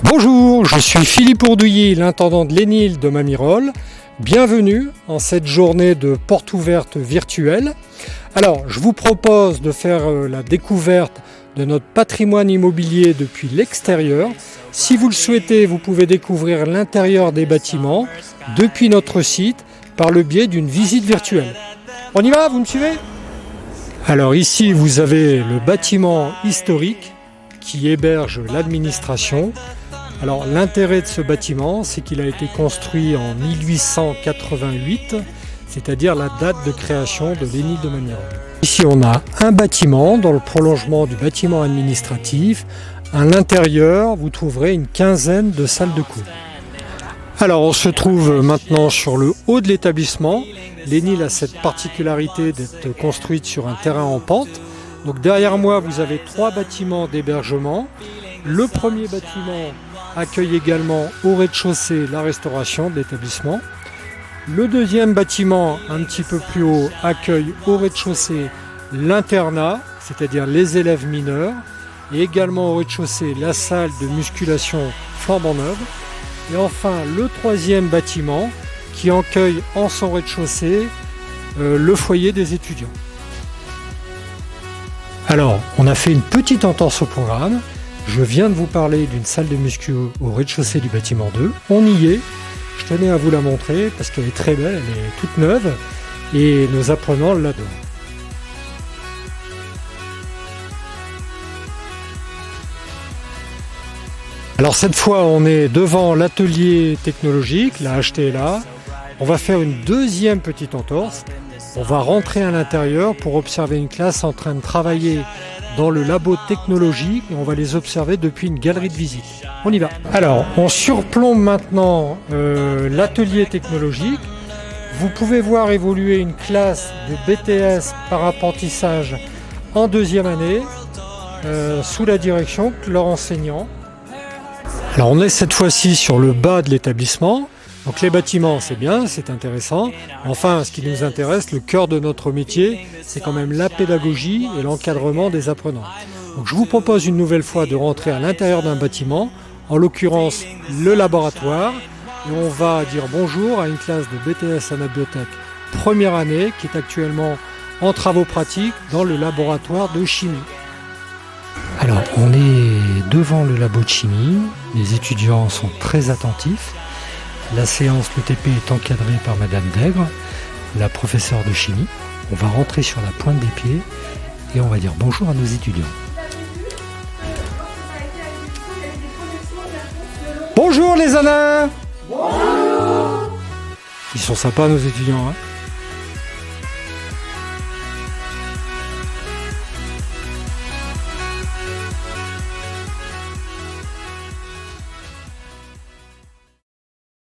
Bonjour, je suis Philippe Ourdouilly, l'intendant de l'ENIL de Mamirol. Bienvenue en cette journée de porte ouverte virtuelle. Alors, je vous propose de faire la découverte de notre patrimoine immobilier depuis l'extérieur. Si vous le souhaitez, vous pouvez découvrir l'intérieur des bâtiments depuis notre site par le biais d'une visite virtuelle. On y va, vous me suivez? Alors ici, vous avez le bâtiment historique qui héberge l'administration. Alors l'intérêt de ce bâtiment, c'est qu'il a été construit en 1888, c'est-à-dire la date de création de l'ENIL de Mamirol. Ici on a un bâtiment dans le prolongement du bâtiment administratif. À l'intérieur, vous trouverez une quinzaine de salles de cours. Alors on se trouve maintenant sur le haut de l'établissement. L'ENIL a cette particularité d'être construite sur un terrain en pente. Donc derrière moi, vous avez 3 bâtiments d'hébergement. Le premier bâtiment accueille également au rez-de-chaussée la restauration de l'établissement. Le deuxième bâtiment, un petit peu plus haut, accueille au rez-de-chaussée l'internat, c'est-à-dire les élèves mineurs, et également au rez-de-chaussée la salle de musculation flambant neuve. Et enfin, le troisième bâtiment qui accueille en son rez-de-chaussée le foyer des étudiants. Alors, on a fait une petite entorse au programme. Je viens de vous parler d'une salle de muscu au rez-de-chaussée du bâtiment 2. On y est. Je tenais à vous la montrer parce qu'elle est très belle, elle est toute neuve et nos apprenants l'adorent. Alors cette fois, on est devant l'atelier technologique, la HTLA. On va faire une deuxième petite entorse. On va rentrer à l'intérieur pour observer une classe en train de travailler dans le labo technologique et on va les observer depuis une galerie de visite. On y va. Alors, on surplombe maintenant l'atelier technologique. Vous pouvez voir évoluer une classe de BTS par apprentissage en deuxième année sous la direction de leur enseignant. Alors, on est cette fois-ci sur le bas de l'établissement. Donc les bâtiments, c'est bien, c'est intéressant. Enfin, ce qui nous intéresse, le cœur de notre métier, c'est quand même la pédagogie et l'encadrement des apprenants. Donc je vous propose une nouvelle fois de rentrer à l'intérieur d'un bâtiment, en l'occurrence le laboratoire, et on va dire bonjour à une classe de BTS Anabiotech première année qui est actuellement en travaux pratiques dans le laboratoire de chimie. Alors on est devant le labo de chimie, les étudiants sont très attentifs. La séance, le TP est encadré par Madame Dègre, la professeure de chimie. On va rentrer sur la pointe des pieds et on va dire bonjour à nos étudiants. Bonjour les Alains. Bonjour. Ils sont sympas nos étudiants, hein.